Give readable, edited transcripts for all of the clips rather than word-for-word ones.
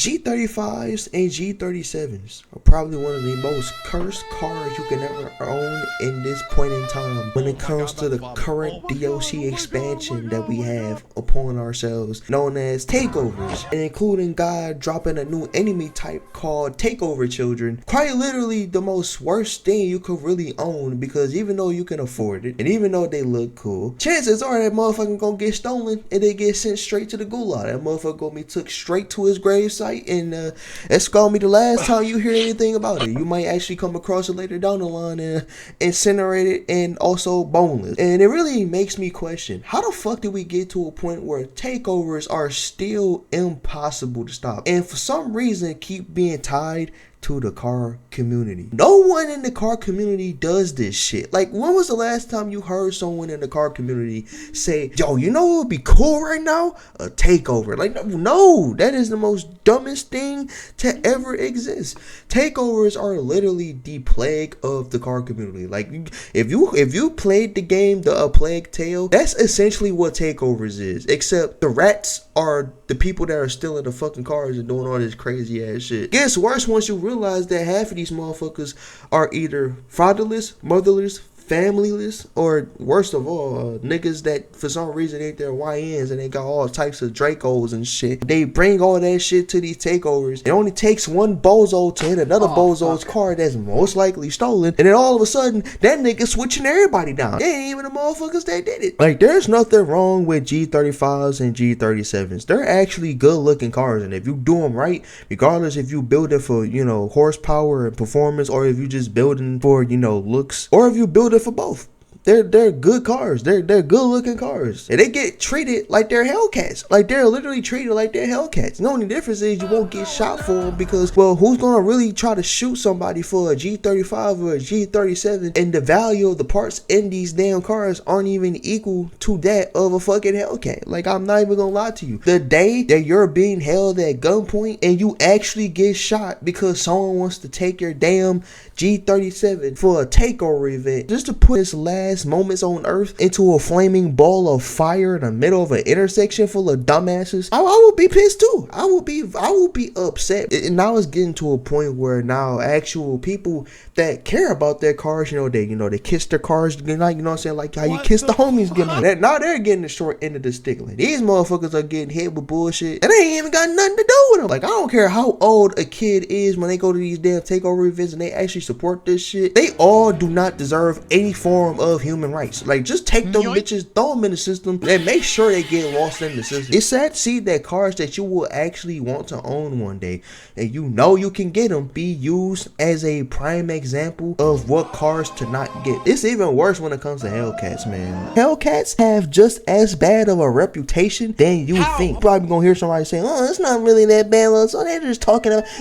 G35s and G37s are probably one of the most cursed cars you can ever own in this point in time when it comes to the current DLC expansion that we have upon ourselves, known as takeovers, and including God dropping a new enemy type called Takeover Children. Quite literally the most worst thing you could really own, because even though you can afford it and even though they look cool, chances are that motherfucker gonna get stolen and they get sent straight to the gulag. That motherfucker gonna be took straight to his gravesite, and that's gonna be the last time you hear anything about it. You might actually come across it later down the line and incinerated and also boneless. And it really makes me question, how the fuck did we get to a point where takeovers are still impossible to stop and for some reason keep being tied to the car community? No one in the car community does this shit. Like, when was the last time you heard someone in the car community say, yo, you know what would be cool right now? A takeover. Like, no, that is the most dumbest thing to ever exist. Takeovers are literally the plague of the car community. Like, if you played the game the A Plague Tale, that's essentially what takeovers is, except the rats are the people that are stealing the fucking cars and doing all this crazy ass shit. Gets worse once you realize that half of these motherfuckers are either fatherless, motherless, familyless, or worst of all, niggas that for some reason ain't their YNs and they got all types of Dracos and shit. They bring all that shit to these takeovers. It only takes one bozo to hit another bozo's car that's most likely stolen, and then all of a sudden that nigga switching everybody down. They ain't even the motherfuckers that did it. Like, there's nothing wrong with G35s and G37s. They're actually good looking cars, and if you do them right, regardless if you build it for, you know, horsepower and performance, or if you just building for, you know, looks, or if you build it for both. They're good cars. They're good looking cars. And they get treated like they're Hellcats. Like, they're literally treated like they're Hellcats. The only difference is you won't get shot for them because, well, who's gonna really try to shoot somebody for a G35 or a G37? And the value of the parts in these damn cars aren't even equal to that of a fucking Hellcat. Like, I'm not even gonna lie to you. The day that you're being held at gunpoint and you actually get shot because someone wants to take your damn G37 for a takeover event, just to put this last moments on earth into a flaming ball of fire in the middle of an intersection full of dumbasses, I would be pissed too. I would be upset. And now it's getting to a point where now actual people that care about their cars, they kiss their cars goodnight, you know what I'm saying, like how you kiss the homies goodnight. Now they're getting the short end of the stick. Like, these motherfuckers are getting hit with bullshit and they ain't even got nothing to do with them. Like, I don't care how old a kid is when they go to these damn takeover events and they actually support this shit. They all do not deserve any form of human rights. Like, just take them bitches, throw them in the system, and make sure they get lost in the system. It's sad to see that cars that you will actually want to own one day, and you know you can get them, be used as a prime example of what cars to not get. It's even worse when it comes to Hellcats, man. Hellcats have just as bad of a reputation than you think. You're probably gonna hear somebody saying, oh, it's not really that bad, so they're just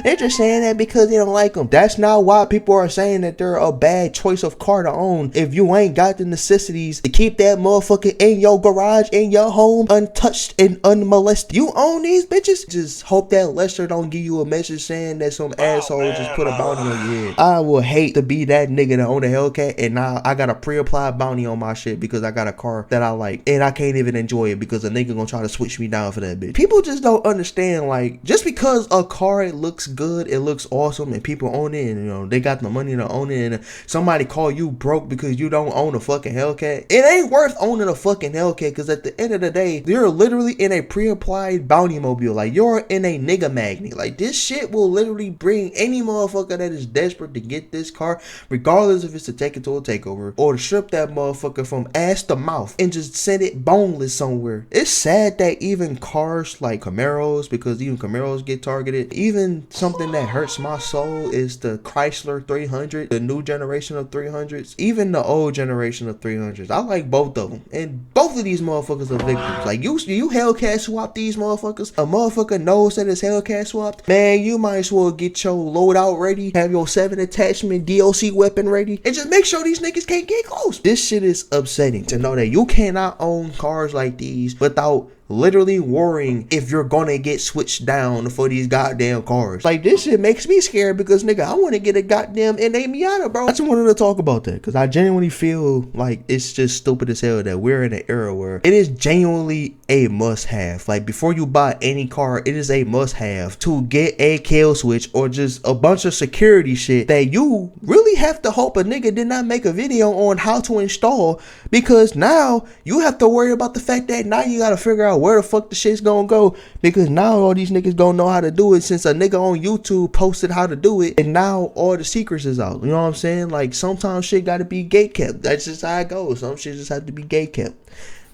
they're just saying that because they don't like them. That's not why people are saying that they're a bad choice of car to own. If you ain't got the necessities to keep that motherfucker in your garage, in your home, untouched and unmolested, you own these bitches. Just hope that Lester don't give you a message saying that some asshole just put a bounty on your head. I would hate to be that nigga that own a Hellcat and now I got a pre-applied bounty on my shit because I got a car that I like and I can't even enjoy it because a nigga gonna try to switch me down for that bitch. People just don't understand, like, just because a car, it looks good, it looks awesome, and people own it, and they got the money to own it, and somebody call you broke because you don't own a fucking Hellcat, it ain't worth owning a fucking Hellcat, because at the end of the day, you're literally in a pre-applied bounty mobile. Like, you're in a nigga magnet. Like, this shit will literally bring any motherfucker that is desperate to get this car, regardless if it's to take it to a takeover or to strip that motherfucker from ass to mouth and just send it boneless somewhere. It's sad that even cars like Camaros, because even Camaros get targeted, even something that hurts my soul is the Chrysler 300, the new generation of 300s, even the old generation of 300s. I like both of them, and both of these motherfuckers are victims. Like, you Hellcat swap these motherfuckers, a motherfucker knows that it's Hellcat swapped, man, you might as well get your loadout ready, have your 7 attachment DLC weapon ready, and just make sure these niggas can't get close. This shit is upsetting to know that you cannot own cars like these without literally worrying if you're gonna get switched down for these goddamn cars. Like, this shit makes me scared because, nigga, I want to get a goddamn NA Miata, bro. I just wanted to talk about that because I genuinely feel like it's just stupid as hell that we're in an era era where it is genuinely a must-have. Like, before you buy any car, it is a must-have to get a kill switch or just a bunch of security shit that you really have to hope a nigga did not make a video on how to install, because now you have to worry about the fact that now you gotta figure out where the fuck the shit's gonna go, because now all these niggas don't know how to do it since a nigga on YouTube posted how to do it, and now all the secrets is out. You know what I'm saying? Like, sometimes shit gotta be gate kept. That's just how it goes. Some shit just have to be gate kept.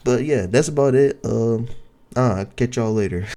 But yeah, that's about it. I'll catch y'all later.